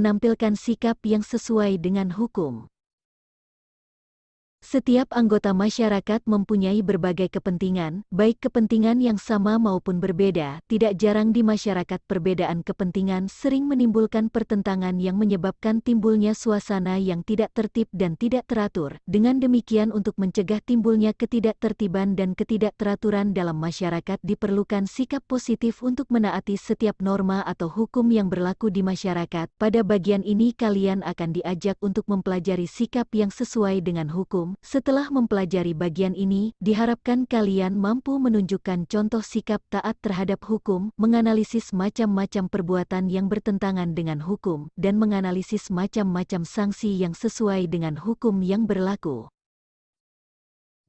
menampilkan sikap yang sesuai dengan hukum. Setiap anggota masyarakat mempunyai berbagai kepentingan, baik kepentingan yang sama maupun berbeda. Tidak jarang di masyarakat perbedaan kepentingan sering menimbulkan pertentangan yang menyebabkan timbulnya suasana yang tidak tertib dan tidak teratur. Dengan demikian, untuk mencegah timbulnya ketidaktertiban dan ketidakteraturan dalam masyarakat, diperlukan sikap positif untuk menaati setiap norma atau hukum yang berlaku di masyarakat. Pada bagian ini kalian akan diajak untuk mempelajari sikap yang sesuai dengan hukum. Setelah mempelajari bagian ini, diharapkan kalian mampu menunjukkan contoh sikap taat terhadap hukum, menganalisis macam-macam perbuatan yang bertentangan dengan hukum, dan menganalisis macam-macam sanksi yang sesuai dengan hukum yang berlaku.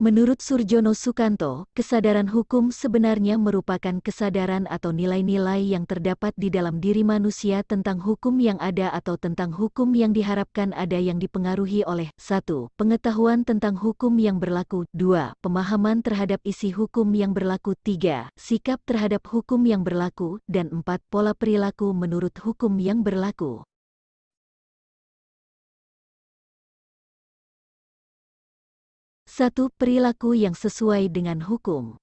Menurut Surjono Sukanto, kesadaran hukum sebenarnya merupakan kesadaran atau nilai-nilai yang terdapat di dalam diri manusia tentang hukum yang ada atau tentang hukum yang diharapkan ada, yang dipengaruhi oleh 1. Pengetahuan tentang hukum yang berlaku, 2. Pemahaman terhadap isi hukum yang berlaku, 3. Sikap terhadap hukum yang berlaku, dan 4. Pola perilaku menurut hukum yang berlaku. 1. Perilaku yang sesuai dengan hukum.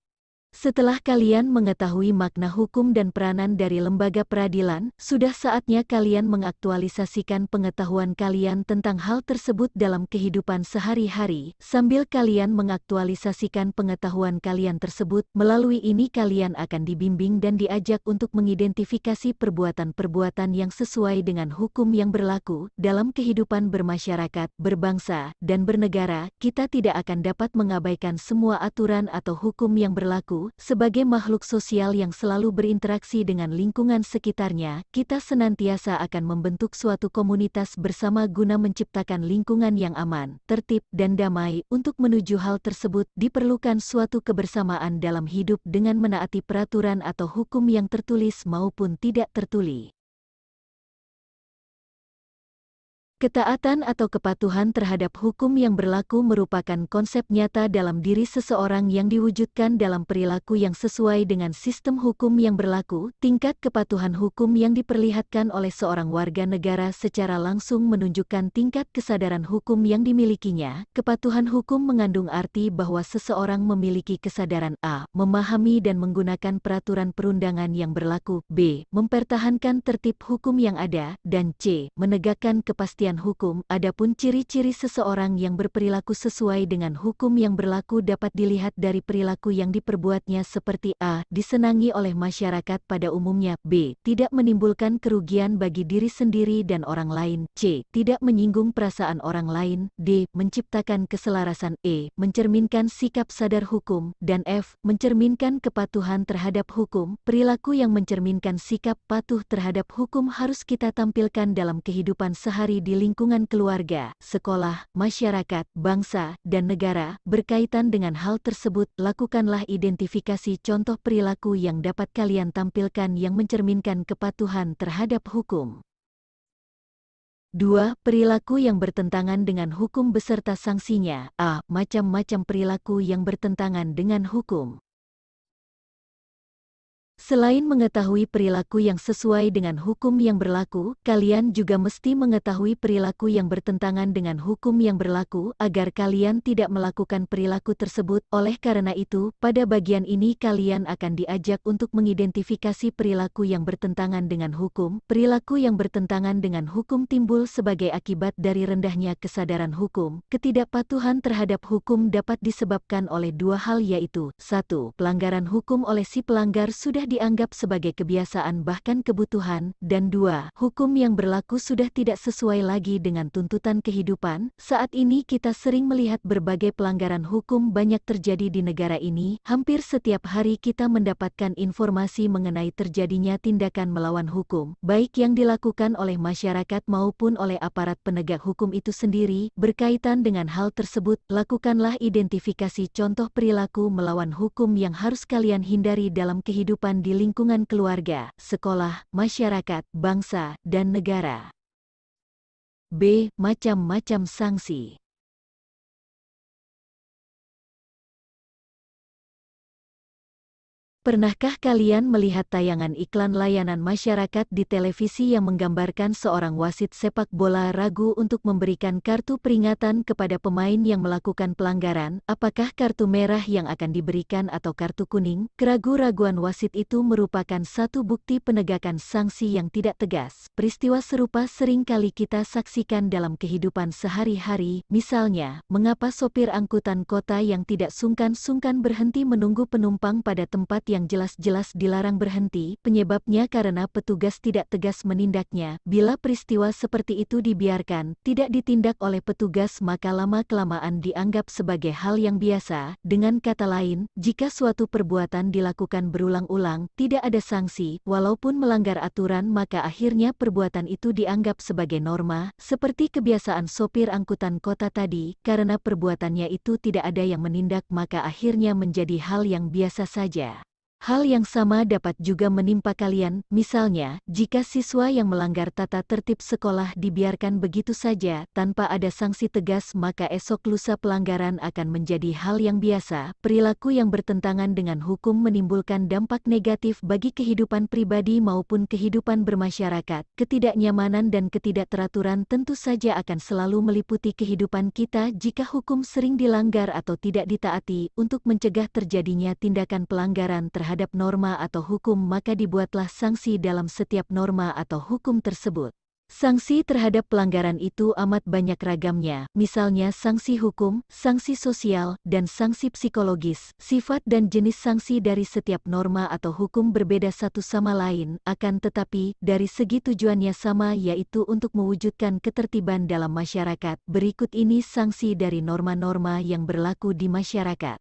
Setelah kalian mengetahui makna hukum dan peranan dari lembaga peradilan, sudah saatnya kalian mengaktualisasikan pengetahuan kalian tentang hal tersebut dalam kehidupan sehari-hari. Sambil kalian mengaktualisasikan pengetahuan kalian tersebut, melalui ini kalian akan dibimbing dan diajak untuk mengidentifikasi perbuatan-perbuatan yang sesuai dengan hukum yang berlaku dalam kehidupan bermasyarakat, berbangsa, dan bernegara. Kita tidak akan dapat mengabaikan semua aturan atau hukum yang berlaku. Sebagai makhluk sosial yang selalu berinteraksi dengan lingkungan sekitarnya, kita senantiasa akan membentuk suatu komunitas bersama guna menciptakan lingkungan yang aman, tertib, dan damai. Untuk menuju hal tersebut, diperlukan suatu kebersamaan dalam hidup dengan menaati peraturan atau hukum yang tertulis maupun tidak tertulis. Ketaatan atau kepatuhan terhadap hukum yang berlaku merupakan konsep nyata dalam diri seseorang yang diwujudkan dalam perilaku yang sesuai dengan sistem hukum yang berlaku. Tingkat kepatuhan hukum yang diperlihatkan oleh seorang warga negara secara langsung menunjukkan tingkat kesadaran hukum yang dimilikinya. Kepatuhan hukum mengandung arti bahwa seseorang memiliki kesadaran a. memahami dan menggunakan peraturan perundangan yang berlaku, b. mempertahankan tertib hukum yang ada, dan c. menegakkan kepastian hukum. Adapun ciri-ciri seseorang yang berperilaku sesuai dengan hukum yang berlaku dapat dilihat dari perilaku yang diperbuatnya seperti a. disenangi oleh masyarakat pada umumnya, b. tidak menimbulkan kerugian bagi diri sendiri dan orang lain, c. tidak menyinggung perasaan orang lain, d. menciptakan keselarasan, e. mencerminkan sikap sadar hukum, dan f. mencerminkan kepatuhan terhadap hukum. Perilaku yang mencerminkan sikap patuh terhadap hukum harus kita tampilkan dalam kehidupan sehari di lingkungan keluarga, sekolah, masyarakat, bangsa, dan negara. Berkaitan dengan hal tersebut, lakukanlah identifikasi contoh perilaku yang dapat kalian tampilkan yang mencerminkan kepatuhan terhadap hukum. 2. Perilaku yang bertentangan dengan hukum beserta sanksinya. A. Macam-macam perilaku yang bertentangan dengan hukum. Selain mengetahui perilaku yang sesuai dengan hukum yang berlaku, kalian juga mesti mengetahui perilaku yang bertentangan dengan hukum yang berlaku agar kalian tidak melakukan perilaku tersebut. Oleh karena itu, pada bagian ini kalian akan diajak untuk mengidentifikasi perilaku yang bertentangan dengan hukum. Perilaku yang bertentangan dengan hukum timbul sebagai akibat dari rendahnya kesadaran hukum. Ketidakpatuhan terhadap hukum dapat disebabkan oleh dua hal, yaitu 1. Pelanggaran hukum oleh si pelanggar sudah dianggap sebagai kebiasaan bahkan kebutuhan, dan 2. Hukum yang berlaku sudah tidak sesuai lagi dengan tuntutan kehidupan. Saat ini kita sering melihat berbagai pelanggaran hukum banyak terjadi di negara ini. Hampir setiap hari kita mendapatkan informasi mengenai terjadinya tindakan melawan hukum, baik yang dilakukan oleh masyarakat maupun oleh aparat penegak hukum itu sendiri. Berkaitan dengan hal tersebut, lakukanlah identifikasi contoh perilaku melawan hukum yang harus kalian hindari dalam kehidupan di lingkungan keluarga, sekolah, masyarakat, bangsa, dan negara. B. Macam-macam sanksi. Pernahkah kalian melihat tayangan iklan layanan masyarakat di televisi yang menggambarkan seorang wasit sepak bola ragu untuk memberikan kartu peringatan kepada pemain yang melakukan pelanggaran? Apakah kartu merah yang akan diberikan atau kartu kuning? Keraguan-raguan wasit itu merupakan satu bukti penegakan sanksi yang tidak tegas. Peristiwa serupa sering kali kita saksikan dalam kehidupan sehari-hari. Misalnya, mengapa sopir angkutan kota yang tidak sungkan-sungkan berhenti menunggu penumpang pada tempat yang jelas-jelas dilarang berhenti? Penyebabnya karena petugas tidak tegas menindaknya. Bila peristiwa seperti itu dibiarkan, tidak ditindak oleh petugas, maka lama-kelamaan dianggap sebagai hal yang biasa. Dengan kata lain, jika suatu perbuatan dilakukan berulang-ulang, tidak ada sanksi, walaupun melanggar aturan, maka akhirnya perbuatan itu dianggap sebagai norma, seperti kebiasaan sopir angkutan kota tadi. Karena perbuatannya itu tidak ada yang menindak, maka akhirnya menjadi hal yang biasa saja. Hal yang sama dapat juga menimpa kalian. Misalnya, jika siswa yang melanggar tata tertib sekolah dibiarkan begitu saja, tanpa ada sanksi tegas, maka esok lusa pelanggaran akan menjadi hal yang biasa. Perilaku yang bertentangan dengan hukum menimbulkan dampak negatif bagi kehidupan pribadi maupun kehidupan bermasyarakat. Ketidaknyamanan dan ketidakteraturan tentu saja akan selalu meliputi kehidupan kita jika hukum sering dilanggar atau tidak ditaati. Untuk mencegah terjadinya tindakan pelanggaran terhadap norma atau hukum, maka dibuatlah sanksi dalam setiap norma atau hukum tersebut. Sanksi terhadap pelanggaran itu amat banyak ragamnya, misalnya sanksi hukum, sanksi sosial, dan sanksi psikologis. Sifat dan jenis sanksi dari setiap norma atau hukum berbeda satu sama lain, akan tetapi, dari segi tujuannya sama, yaitu untuk mewujudkan ketertiban dalam masyarakat. Berikut ini sanksi dari norma-norma yang berlaku di masyarakat.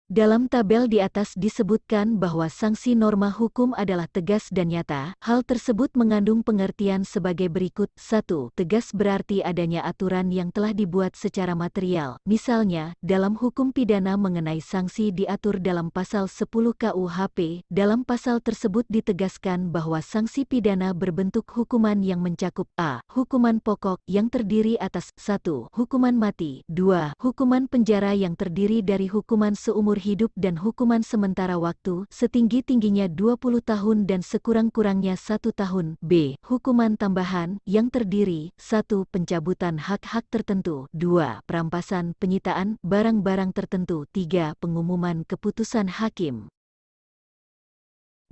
Dalam tabel di atas disebutkan bahwa sanksi norma hukum adalah tegas dan nyata. Hal tersebut mengandung pengertian sebagai berikut. 1. Tegas berarti adanya aturan yang telah dibuat secara material. Misalnya, dalam hukum pidana mengenai sanksi diatur dalam pasal 10 KUHP. Dalam pasal tersebut ditegaskan bahwa sanksi pidana berbentuk hukuman yang mencakup a. Hukuman pokok yang terdiri atas 1. Hukuman mati, 2. Hukuman penjara yang terdiri dari hukuman seumur hidup dan hukuman sementara waktu setinggi-tingginya 20 tahun dan sekurang-kurangnya 1 tahun. B. Hukuman tambahan yang terdiri 1. Pencabutan hak-hak tertentu, 2. Perampasan, penyitaan barang-barang tertentu, 3. Pengumuman keputusan hakim.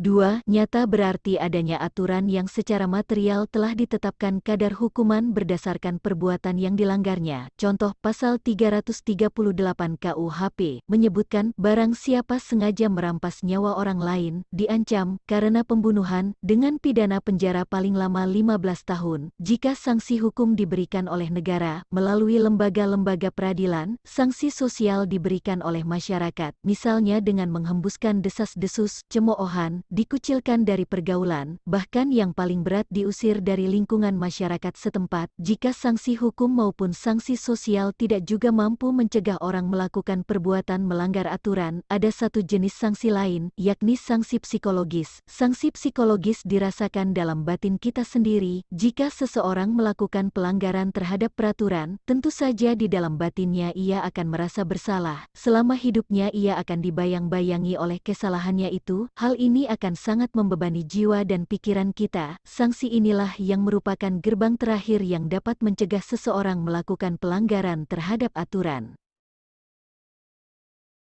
2. Nyata berarti adanya aturan yang secara material telah ditetapkan kadar hukuman berdasarkan perbuatan yang dilanggarnya. Contoh, pasal 338 KUHP menyebutkan barang siapa sengaja merampas nyawa orang lain, diancam, karena pembunuhan, dengan pidana penjara paling lama 15 tahun. Jika sanksi hukum diberikan oleh negara, melalui lembaga-lembaga peradilan, sanksi sosial diberikan oleh masyarakat, misalnya dengan menghembuskan desas-desus, cemoohan, dikucilkan dari pergaulan, bahkan yang paling berat diusir dari lingkungan masyarakat setempat. Jika sanksi hukum maupun sanksi sosial tidak juga mampu mencegah orang melakukan perbuatan melanggar aturan, ada satu jenis sanksi lain, yakni sanksi psikologis. Sanksi psikologis dirasakan dalam batin kita sendiri. Jika seseorang melakukan pelanggaran terhadap peraturan, tentu saja di dalam batinnya ia akan merasa bersalah. Selama hidupnya ia akan dibayang-bayangi oleh kesalahannya itu. Hal ini akan sangat membebani jiwa dan pikiran kita. Sanksi inilah yang merupakan gerbang terakhir yang dapat mencegah seseorang melakukan pelanggaran terhadap aturan.